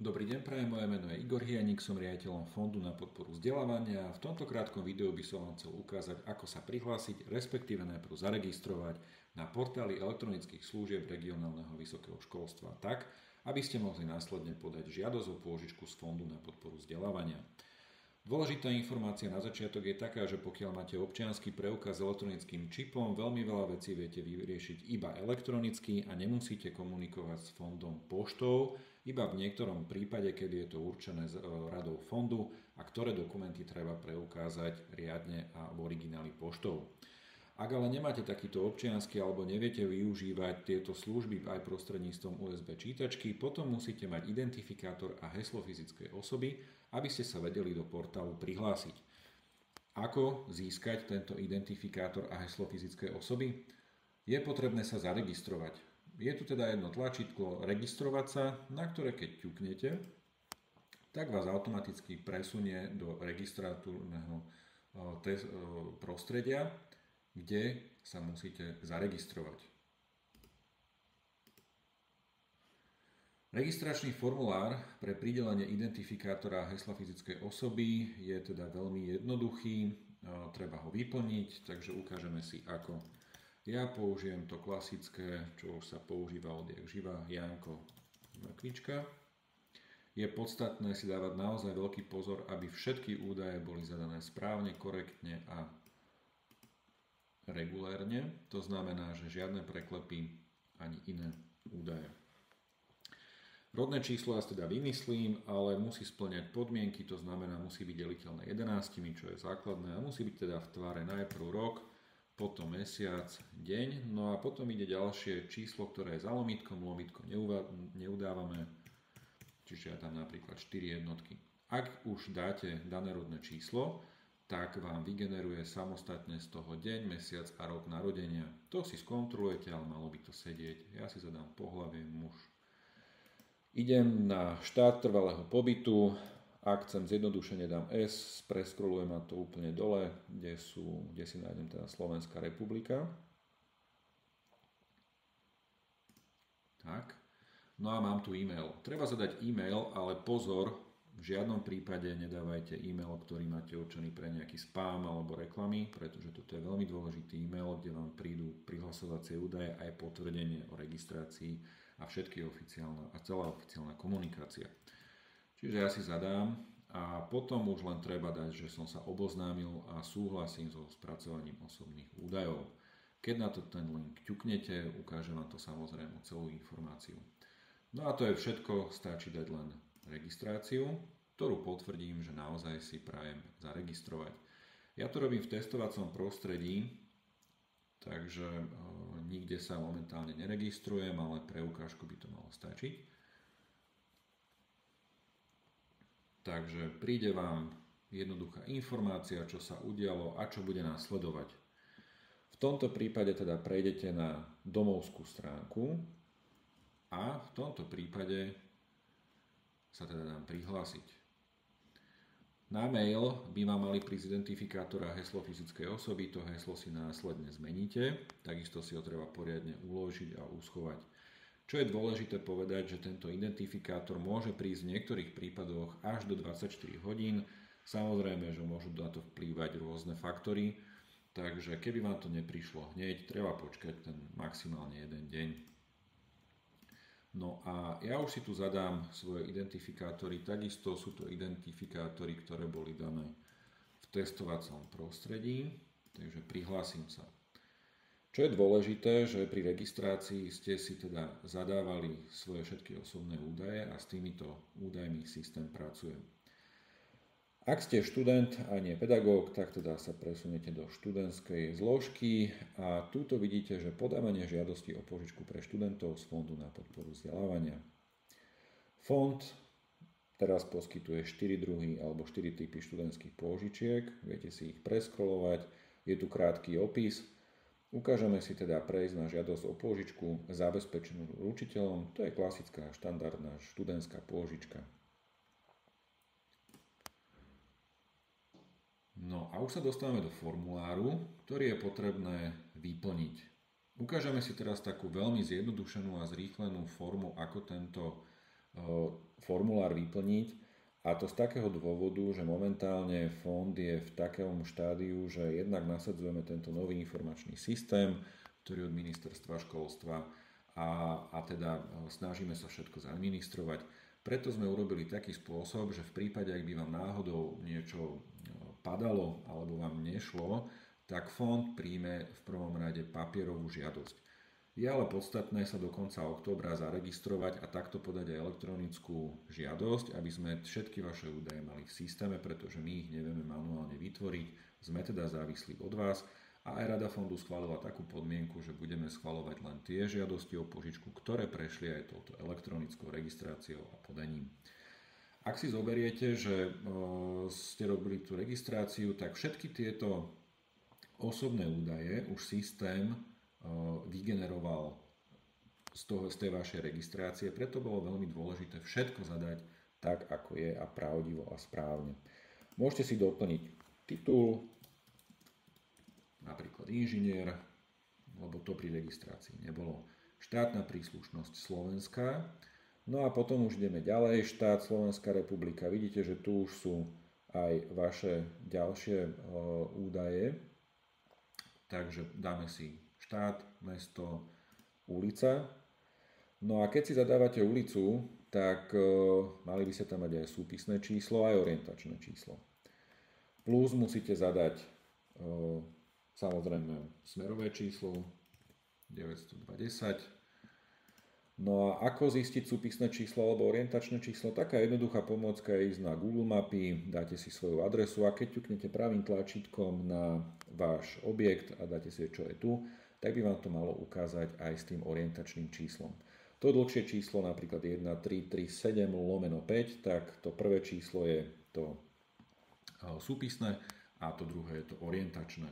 Dobrý deň, prajem, moje meno je Igor Hianik, som riaditeľom Fondu na podporu vzdelávania. V tomto krátkom videu by som vám chcel ukázať, ako sa prihlásiť, respektíve najprv zaregistrovať na portáli elektronických služieb regionálneho vysokého školstva tak, aby ste mohli následne podať žiadosť o pôžičku z Fondu na podporu vzdelávania. Dôležitá informácia na začiatok je taká, že pokiaľ máte občiansky preukaz s elektronickým čipom, veľmi veľa vecí viete vyriešiť iba elektronicky a nemusíte komunikovať s fondom poštou, iba v niektorom prípade, kedy je to určené radou fondu a ktoré dokumenty treba preukázať riadne a v origináli poštou. Ak ale nemáte takýto občiansky alebo neviete využívať tieto služby aj prostredníctvom USB čítačky, potom musíte mať identifikátor a heslo fyzickej osoby, aby ste sa vedeli do portálu prihlásiť. Ako získať tento identifikátor a heslo fyzickej osoby? Je potrebné sa zaregistrovať. Je tu teda jedno tlačítko registrovať sa, na ktoré keď ťuknete, tak vás automaticky presunie do registratúrneho prostredia, kde sa musíte zaregistrovať. Registračný formulár pre pridelenie identifikátora a hesla fyzickej osoby je teda veľmi jednoduchý, treba ho vyplniť, takže ukážeme si ako. Ja použijem to klasické, čo už sa používa odjak živa, Janko Mrkvička. Je podstatné si dávať naozaj veľký pozor, aby všetky údaje boli zadané správne, korektne a regulérne. To znamená, že žiadne preklepy ani iné údaje. Rodné číslo ja teda vymyslím, ale musí spĺňať podmienky, to znamená musí byť deliteľné 11, čo je základné, a musí byť teda v tvare najprv rok, potom mesiac, deň, no a potom ide ďalšie číslo, ktoré je za lomitkom, lomitko neudávame, čiže ja tam napríklad 4 jednotky. Ak už dáte dané rodné číslo, tak vám vygeneruje samostatne z toho deň, mesiac a rok narodenia. To si skontrolujete, ale malo by to sedieť. Ja si zadám pohlavie muž. Idem na štát trvalého pobytu. Ak chcem zjednodušene, dám S, preskrolujem ma to úplne dole, kde si nájdem teda Slovenská republika. Tak. No a mám tu e-mail. Treba zadať e-mail, ale pozor, v žiadnom prípade nedávajte e-mail, ktorý máte určený pre nejaký spam alebo reklamy, pretože toto je veľmi dôležitý e-mail, kde vám prídu prihlasovacie údaje aj potvrdenie o registrácii a celá oficiálna komunikácia. Čiže ja si zadám a potom už len treba dať, že som sa oboznámil a súhlasím so spracovaním osobných údajov. Keď na to ten link ťuknete, ukáže vám to samozrejme celú informáciu. No a to je všetko, stačí dať len registráciu, ktorú potvrdím, že naozaj si prajem zaregistrovať. Ja to robím v testovacom prostredí, takže nikde sa momentálne neregistrujem, ale pre ukážku by to malo stačiť. Takže príde vám jednoduchá informácia, čo sa udialo a čo bude následovať. V tomto prípade teda prejdete na domovskú stránku a v tomto prípade sa teda dám prihlásiť. Na mail by vám mali prísť identifikátor a heslo fyzickej osoby, to heslo si následne zmeníte, takisto si ho treba poriadne uložiť a uschovať. Čo je dôležité povedať, že tento identifikátor môže prísť v niektorých prípadoch až do 24 hodín. Samozrejme, že môžu na to vplývať rôzne faktory, takže keby vám to neprišlo hneď, treba počkať ten maximálne jeden deň. No a ja už si tu zadám svoje identifikátory, takisto sú to identifikátory, ktoré boli dané v testovacom prostredí, takže prihlásim sa. Čo je dôležité, že pri registrácii ste si teda zadávali svoje všetky osobné údaje a s týmito údajmi systém pracuje. Ak ste študent a nie pedagóg, tak teda sa presuniete do študentskej zložky a túto vidíte, že podávanie žiadosti o požičku pre študentov z Fondu na podporu vzdelávania. Fond teraz poskytuje 4 druhy alebo 4 typy študentských pôžičiek, viete si ich preskrolovať, je tu krátky opis. Ukážeme si teda prejsť na žiadosť o pôžičku zabezpečenú ručiteľom, to je klasická štandardná študentská pôžička. No a už sa dostávame do formuláru, ktorý je potrebné vyplniť. Ukážeme si teraz takú veľmi zjednodušenú a zrýchlenú formu, ako tento formulár vyplniť. A to z takého dôvodu, že momentálne fond je v takom štádiu, že jednak nasadzujeme tento nový informačný systém, ktorý od ministerstva školstva a teda snažíme sa všetko zadministrovať. Preto sme urobili taký spôsob, že v prípade, ak by vám náhodou niečo padalo alebo vám nešlo, tak fond príjme v prvom rade papierovú žiadosť. Je ale podstatné sa do konca októbra zaregistrovať a takto podať aj elektronickú žiadosť, aby sme všetky vaše údaje mali v systéme, pretože my ich nevieme manuálne vytvoriť. Sme teda závislí od vás a aj Rada fondu schválila takú podmienku, že budeme schvaľovať len tie žiadosti o požičku, ktoré prešli aj touto elektronickou registráciou a podaním. Ak si zoberiete, že ste robili tú registráciu, tak všetky tieto osobné údaje už systém vygeneroval z tej vašej registrácie, preto bolo veľmi dôležité všetko zadať tak, ako je a pravdivo a správne. Môžete si doplniť titul, napríklad inžinier, lebo to pri registrácii nebolo. Štátna príslušnosť Slovenska. No a potom už ideme ďalej. Štát Slovenská republika. Vidíte, že tu už sú aj vaše ďalšie údaje. Takže dáme si štát, mesto, ulica. No a keď si zadávate ulicu, tak mali by ste tam mať aj súpisné číslo, aj orientačné číslo. Plus musíte zadať samozrejme smerové číslo 920. No a ako zistiť súpisné číslo alebo orientačné číslo? Taká jednoduchá pomôcka je ísť na Google Mapy, dáte si svoju adresu a keď ťuknete pravým tlačítkom na váš objekt a dáte si, čo je tu, tak by vám to malo ukázať aj s tým orientačným číslom. To dlhšie číslo, napríklad 1337/5, tak to prvé číslo je to súpisné a to druhé je to orientačné.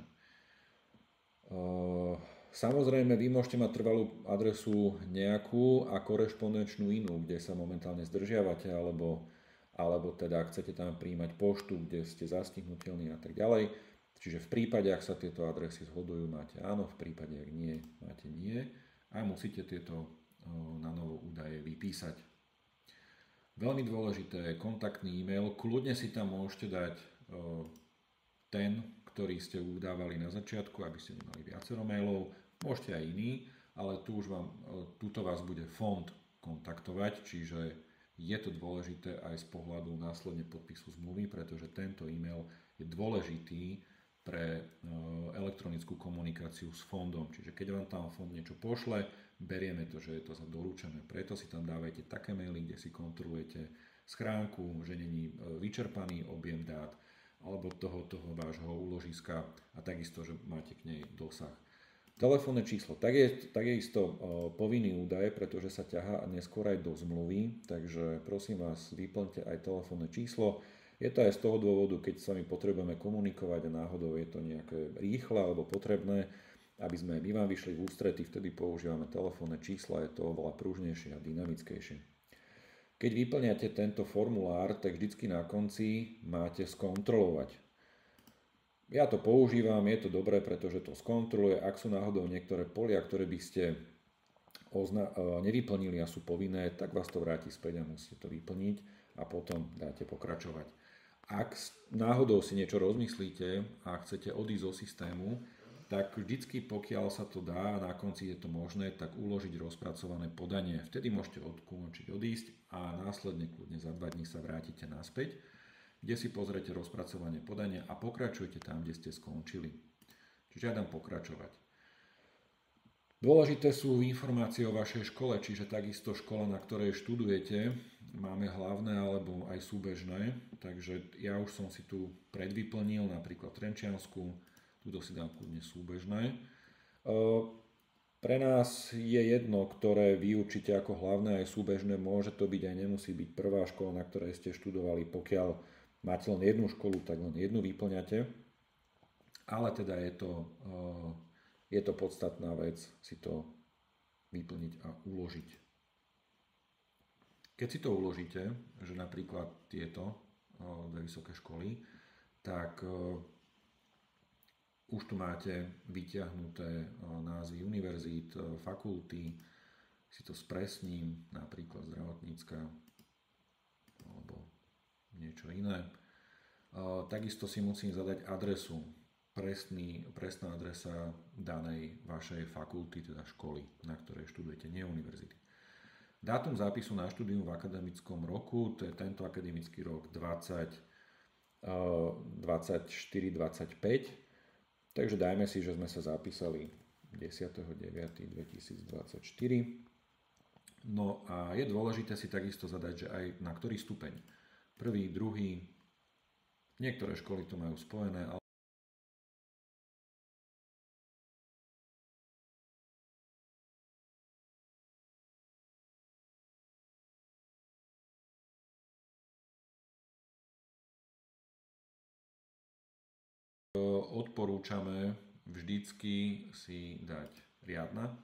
Samozrejme, vy môžete mať trvalú adresu nejakú a korešpondenčnú inú, kde sa momentálne zdržiavate, alebo teda chcete tam prijímať poštu, kde ste zastihnutelní a tak ďalej. Čiže v prípade, ak sa tieto adresy zhodujú, máte áno, v prípade, ak nie, máte nie a musíte tieto na novo údaje vypísať. Veľmi dôležité je kontaktný e-mail. Kľudne si tam môžete dať ten, ktorý ste udávali na začiatku, aby ste nemali viacero mailov. Môžete aj iný, ale tuto vás bude fond kontaktovať, čiže je to dôležité aj z pohľadu následne podpisu zmluvy, pretože tento e-mail je dôležitý pre elektronickú komunikáciu s fondom. Čiže keď vám tam fond niečo pošle, berieme to, že je to za doručené. Preto si tam dávajte také maily, kde si kontrolujete schránku, že není vyčerpaný objem dát, alebo toho vášho úložiska a takisto, že máte k nej dosah. Telefónne číslo, tak je isto povinný údaj, pretože sa ťahá neskôr aj do zmluvy, takže prosím vás, vyplňte aj telefónne číslo. Je to aj z toho dôvodu, keď sa my potrebujeme komunikovať a náhodou je to nejaké rýchle alebo potrebné, aby sme aj my vám vyšli v ústrety, vtedy používame telefónne čísla, je to oveľa pružnejšie a dynamickejšie. Keď vyplňate tento formulár, tak vždycky na konci máte skontrolovať. Ja to používam, je to dobré, pretože to skontroluje. Ak sú náhodou niektoré polia, ktoré by ste nevyplnili a sú povinné, tak vás to vráti späť a musíte to vyplniť a potom dáte pokračovať. Ak náhodou si niečo rozmyslíte a chcete odísť zo systému, tak vždycky, pokiaľ sa to dá a na konci je to možné, tak uložiť rozpracované podanie. Vtedy môžete ukončiť odísť a následne kľudne za 2 dní sa vrátite naspäť, kde si pozriete rozpracovanie podania a pokračujete tam, kde ste skončili. Čiže ja dám pokračovať. Dôležité sú informácie o vašej škole, čiže takisto škola, na ktorej študujete, máme hlavné alebo aj súbežné, takže ja už som si tu predvyplnil napríklad Trenčiansku, tuto si dám kľudne súbežné. Pre nás je jedno, ktoré vy určite ako hlavné aj súbežné, môže to byť aj nemusí byť prvá škola, na ktorej ste študovali, pokiaľ máte len jednu školu, tak len jednu vyplňate, ale teda je to podstatná vec si to vyplniť a uložiť. Keď si to uložíte, že napríklad tieto dve vysoké školy, tak už tu máte vyťahnuté názvy univerzít, fakulty, si to spresním, napríklad zdravotnícka alebo niečo iné. Takisto si musím zadať adresu, presná adresa danej vašej fakulty, teda školy, na ktorej študujete, nie univerzity. Dátum zápisu na štúdium v akademickom roku, to je tento akademický rok 24-25, takže dajme si, že sme sa zapísali 10.9.2024. No a je dôležité si takisto zadať, že aj na ktorý stupeň. Prvý, druhý, niektoré školy to majú spojené, ale odporúčame vždycky si dať riadna.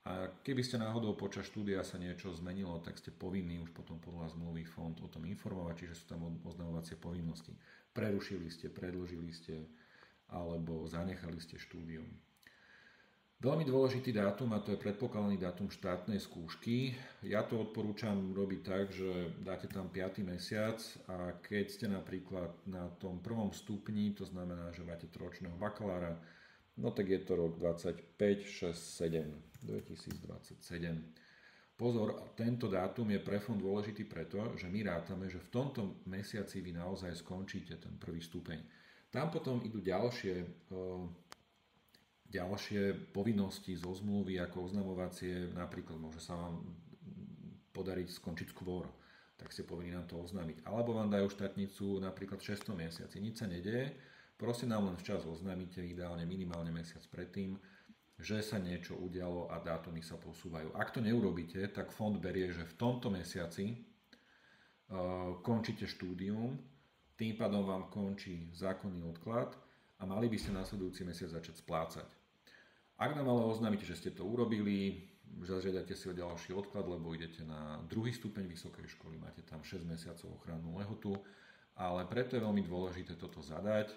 A keby ste náhodou počas štúdia sa niečo zmenilo, tak ste povinní už potom podľa zmluvy fond o tom informovať, čiže sú tam oznamovacie povinnosti. Prerušili ste, predĺžili ste alebo zanechali ste štúdium. Veľmi dôležitý dátum, a to je predpokladaný dátum štátnej skúšky. Ja to odporúčam robiť tak, že dáte tam 5. mesiac a keď ste napríklad na tom prvom stupni, to znamená, že máte trojročného bakalára, no tak je to rok 2027. Pozor, tento dátum je pre fond dôležitý preto, že my rátame, že v tomto mesiaci vy naozaj skončíte ten prvý stupeň. Tam potom idú ďalšie povinnosti zo zmluvy ako oznamovacie, napríklad môže sa vám podariť skončiť skôr, tak ste povinní nám to oznámiť. Alebo vám dajú štátnicu napríklad v 6. mesiaci, nič sa nedeje, prosím nám len včas oznámite, ideálne minimálne mesiac predtým, že sa niečo udialo a dátumy sa posúvajú. Ak to neurobíte, tak fond berie, že v tomto mesiaci končíte štúdium, tým pádom vám končí zákonný odklad a mali by ste následujúci mesiac začať splácať. Ak nám ale oznámite, že ste to urobili, zažiadate si o ďalší odklad, lebo idete na druhý stupeň vysokej školy, máte tam 6 mesiacov ochrannú lehotu, ale preto je veľmi dôležité toto zadať.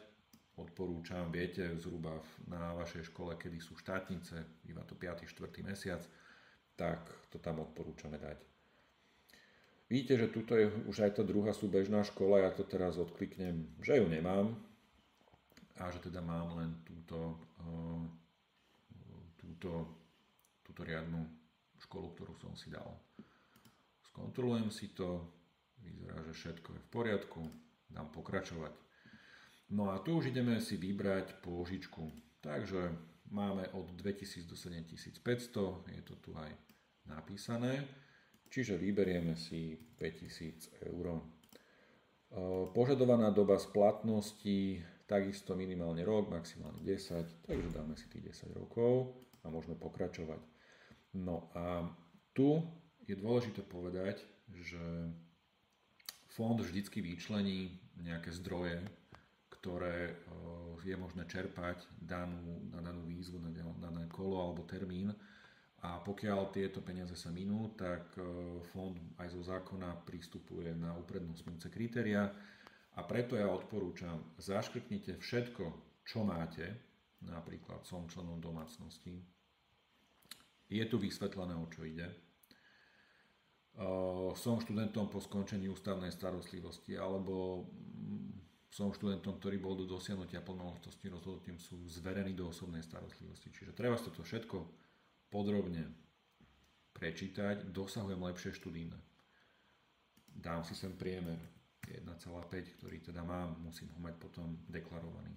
Odporúčam, viete zhruba na vašej škole, kedy sú štátnice, býva to 5. 4. mesiac, tak to tam odporúčame dať. Vidíte, že tuto je už aj tá druhá súbežná škola, ja to teraz odkliknem, že ju nemám a že teda mám len túto riadnu školu, ktorú som si dal. Skontrolujem si to, vyzerá, že všetko je v poriadku, dám pokračovať. No a tu už ideme si vybrať pôžičku. Takže máme od 2000 do 7500, je to tu aj napísané. Čiže vyberieme si 5000 eur. Požadovaná doba splatnosti, takisto minimálne rok, maximálne 10, takže dáme si tých 10 rokov a môžeme pokračovať. No a tu je dôležité povedať, že fond vždycky vyčlení nejaké zdroje, ktoré je možné čerpať na danú výzvu, na dané kolo alebo termín. A pokiaľ tieto peniaze sa minú, tak fond aj zo zákona pristupuje na uprednostňujúce kritériá. A preto ja odporúčam, zaškrtnite všetko, čo máte, napríklad som členom domácnosti. Je tu vysvetlené, o čo ide. Som študentom po skončení ústavnej starostlivosti, alebo som študentom, ktorý bol do dosiahnutia plnohodnotnosti rozhodnutím sú zverení do osobnej starostlivosti. Čiže treba si toto všetko podrobne prečítať, dosahujem lepšie študijné. Dám si sem priemer 1,5, ktorý teda mám, musím ho mať potom deklarovaný.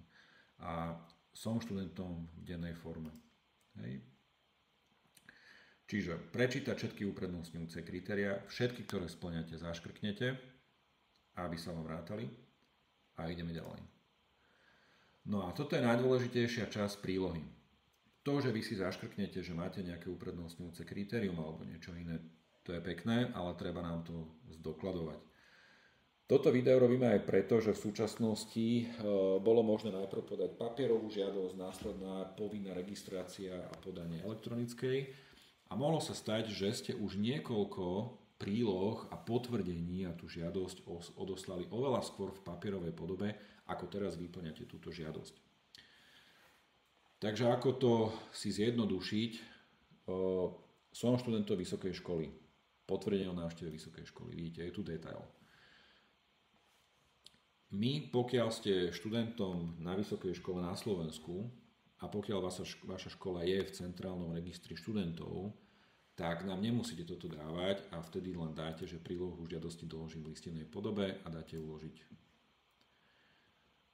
A som študentom v dennej forme. Hej. Čiže prečítať všetky uprednostňujúce kritériá, všetky, ktoré spĺňate, zaškrknete, aby sa vám vrátali. A ideme ďalej. No a toto je najdôležitejšia časť prílohy. To, že vy si zaškrknete, že máte nejaké uprednostňujúce kritérium alebo niečo iné, to je pekné, ale treba nám to zdokladovať. Toto video robíme aj preto, že v súčasnosti bolo možné najprv podať papierovú žiadosť, následná povinná registrácia a podanie elektronickej. A mohlo sa stať, že ste už niekoľko príloh a potvrdení a tú žiadosť odoslali oveľa skôr v papierovej podobe, ako teraz vyplňate túto žiadosť. Takže ako to si zjednodušiť, Som študentov vysokej školy. Potvrdenie o návšteve vysokej školy. Vidíte, je tu detail. My, pokiaľ ste študentom na vysokej škole na Slovensku a pokiaľ vaša škola je v centrálnom registri študentov, tak nám nemusíte toto dávať a vtedy len dáte, že prílohu žiadosti doložím v listinnej podobe a dáte uložiť.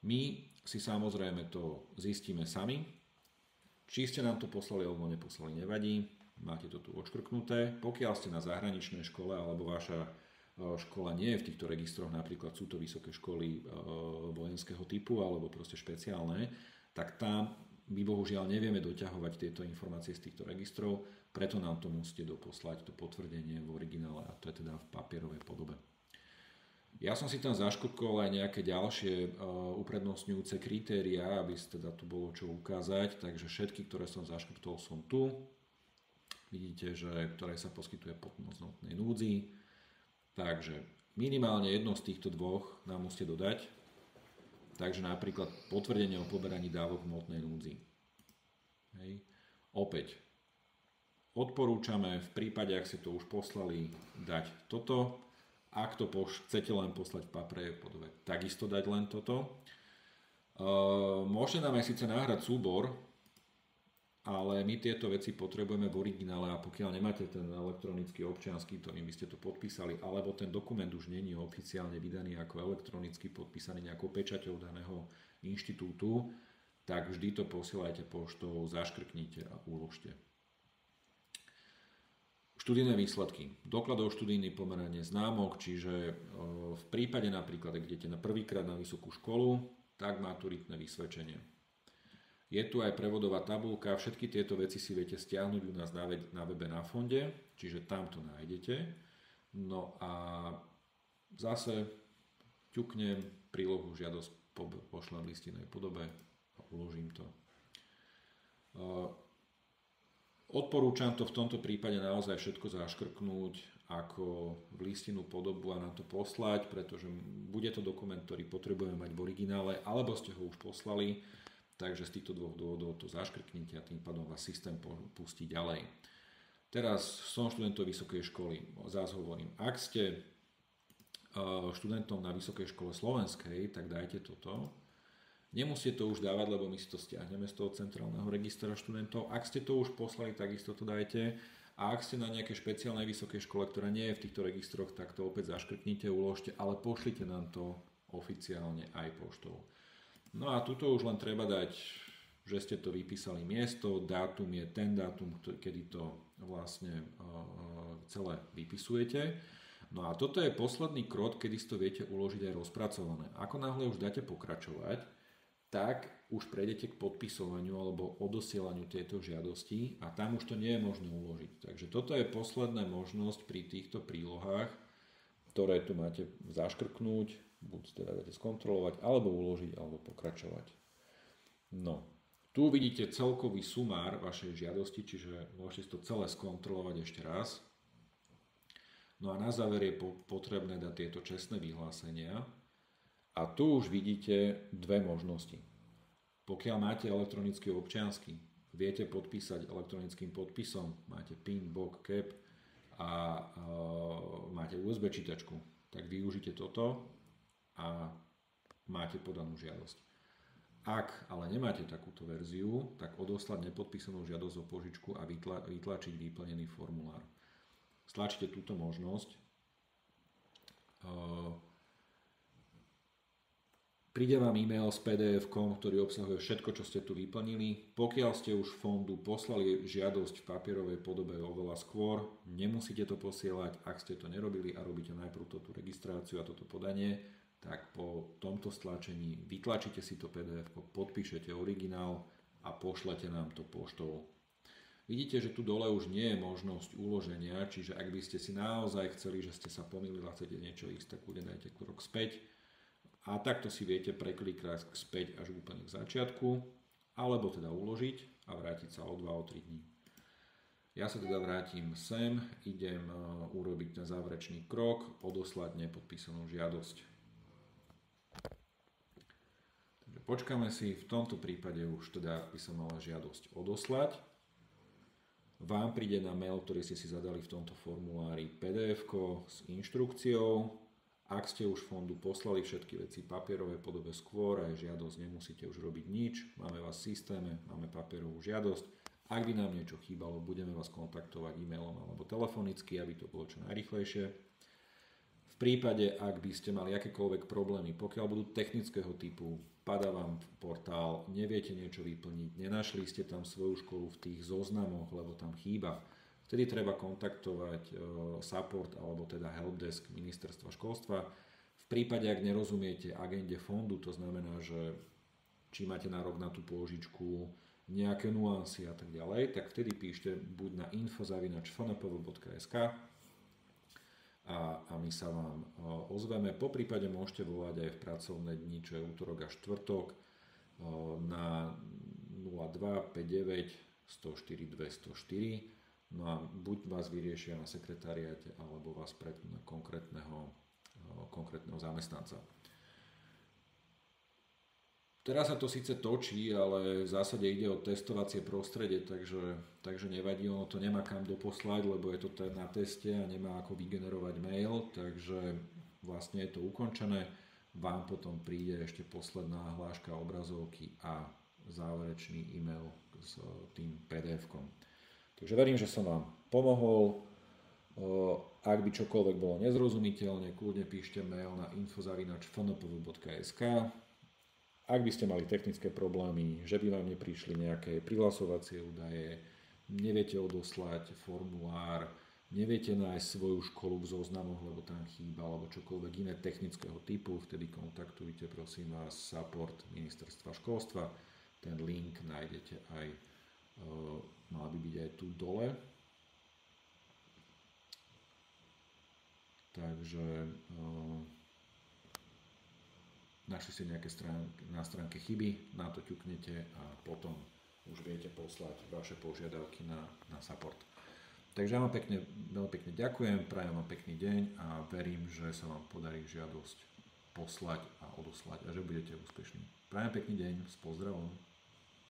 My si samozrejme to zistíme sami. Či ste nám to poslali alebo neposlali, nevadí. Máte to tu odškrknuté. Pokiaľ ste na zahraničnej škole alebo vaša škola nie je v týchto registroch, napríklad sú to vysoké školy vojenského typu alebo proste špeciálne, tak tam my bohužiaľ nevieme doťahovať tieto informácie z týchto registrov, preto nám to musíte doposlať, to potvrdenie v originále, a to je teda v papierovej podobe. Ja som si tam zaškrtkol aj nejaké ďalšie uprednostňujúce kritériá, aby teda tu bolo čo ukázať, takže všetky, ktoré som zaškrtol, som tu. Vidíte, že ktoré sa poskytuje pomoc v hmotnej núdzi. Takže minimálne jedno z týchto dvoch nám musíte dodať. Takže napríklad potvrdenie o poberaní dávok v hmotnej núdzi. Hej. Opäť odporúčame v prípade, ak ste to už poslali, dať toto. Ak to chcete len poslať v papierovej podobe, takisto dať len toto. Môžete nám aj síce nahrať súbor, ale my tieto veci potrebujeme v originále a pokiaľ nemáte ten elektronický občiansky, ktorým by ste to podpísali, alebo ten dokument už nie je oficiálne vydaný ako elektronicky podpísaný nejakou pečaťou daného inštitútu, tak vždy to posielajte poštou, zaškrknite a uložte. Študijné výsledky. Dokladov študijný pomeranie známok, čiže v prípade napríklad, ak idete na prvýkrát na vysokú školu, tak maturitné vysvedčenie. Je tu aj prevodová tabuľka, všetky tieto veci si viete stiahnuť u nás na webe na fonde, čiže tam to nájdete. No a zase ťuknem prílohu žiadosť, pošlem v listinnej podobe a uložím to. Odporúčam to v tomto prípade naozaj všetko zaškrknúť ako v listinnú podobu a nám to poslať, pretože bude to dokument, ktorý potrebujeme mať v originále, alebo ste ho už poslali, takže z týchto dvoch dôvodov to zaškrknite a tým pádom vás systém pustí ďalej. Teraz som študentom vysokej školy, zás hovorím, ak ste študentom na vysokej škole slovenskej, tak dajte toto. Nemusíte to už dávať, lebo my si to stiahneme z toho centrálneho registra študentov. Ak ste to už poslali, takisto to dajte. A ak ste na nejakej špeciálnej vysokej škole, ktorá nie je v týchto registroch, tak to opäť zaškrtnite, uložte, ale pošlite nám to oficiálne aj poštou. No a tuto už len treba dať, že ste to vypísali miesto, dátum je ten dátum, kedy to vlastne celé vypisujete. No a toto je posledný krok, kedy si to viete uložiť aj rozpracované. Ako náhle už dáte pokračovať, tak už prejdete k podpisovaniu alebo odosielaniu tejto žiadosti a tam už to nie je možné uložiť. Takže toto je posledná možnosť pri týchto prílohách, ktoré tu máte zaškrknúť, buď teda dáte skontrolovať, alebo uložiť, alebo pokračovať. No, tu vidíte celkový sumár vašej žiadosti, čiže môžete si to celé skontrolovať ešte raz. No a na záver je potrebné dať tieto čestné vyhlásenia. A tu už vidíte dve možnosti. Pokiaľ máte elektronický občiansky, viete podpísať elektronickým podpisom, máte PIN, BOK, CAP a máte USB čítačku, tak využite toto a máte podanú žiadosť. Ak ale nemáte takúto verziu, tak odoslať nepodpísanú žiadosť o požičku a vytlačiť vyplnený formulár. Stlačte túto možnosť. Príde vám e-mail s PDF-kom, ktorý obsahuje všetko, čo ste tu vyplnili. Pokiaľ ste už fondu poslali žiadosť v papierovej podobe oveľa skôr, nemusíte to posielať. Ak ste to nerobili a robíte najprv tú registráciu a toto podanie, tak po tomto stlačení vytlačíte si to PDF-ko, podpíšete originál a pošlete nám to poštou. Vidíte, že tu dole už nie je možnosť uloženia, čiže ak by ste si naozaj chceli, že ste sa pomýlili a chcete niečo ísť, tak kľudne dajte krok späť. A takto si viete preklikať späť až úplne k začiatku, alebo teda uložiť a vrátiť sa o 2, o 3 dní. Ja sa teda vrátim sem, idem urobiť ten záverečný krok, odoslať nepodpísanú žiadosť. Takže počkáme si, v tomto prípade už teda by sa mala žiadosť odoslať. vám príde na mail, ktorý ste si zadali v tomto formulári, PDF-ko s inštrukciou. Ak ste už fondu poslali všetky veci v papierovej podobe skôr, aj žiadosť, nemusíte už robiť nič. Máme vás v systéme, máme papierovú žiadosť. Ak by nám niečo chýbalo, budeme vás kontaktovať e-mailom alebo telefonicky, aby to bolo čo najrýchlejšie. V prípade, ak by ste mali akékoľvek problémy, pokiaľ budú technického typu, padá vám portál, neviete niečo vyplniť, nenašli ste tam svoju školu v tých zoznamoch, lebo tam chýba, vtedy treba kontaktovať support alebo teda helpdesk ministerstva školstva. V prípade, ak nerozumiete agende fondu, to znamená, že či máte nárok na tú pôžičku, nejaké nuancy a tak ďalej, tak vtedy píšte buď na info@fnpv.sk a my sa vám ozveme. Po prípade môžete volať aj v pracovné dni, čo je útorok a štvrtok na 02 59 104 204. No a buď vás vyriešia na sekretariáte, alebo vás pretnú na konkrétneho zamestnanca. Teraz sa to síce točí, ale v zásade ide o testovacie prostredie, takže nevadí, ono to nemá kam doposlať, lebo je to na teste a nemá ako vygenerovať mail, takže vlastne je to ukončené. Vám potom príde ešte posledná hláška obrazovky a záverečný e-mail s tým PDF-kom. Takže verím, že som vám pomohol. Ak by čokoľvek bolo nezrozumiteľne, kľudne píšte mail na info@fnpv.sk. Ak by ste mali technické problémy, že by vám neprišli nejaké prihlasovacie údaje, neviete odoslať formulár, neviete nájsť svoju školu v zoznamoch, lebo tam chýba, alebo čokoľvek iné technického typu, vtedy kontaktujte prosím vás support ministerstva školstva. Ten link nájdete aj, mal by byť aj tu dole. Takže našli ste nejaké na stránke chyby, na to ťuknete a potom už viete poslať vaše požiadavky na support. Takže ja vám veľmi pekne ďakujem, prajem vám pekný deň a verím, že sa vám podarí žiadosť poslať a odoslať a že budete úspešní. Prajem pekný deň, s pozdravom.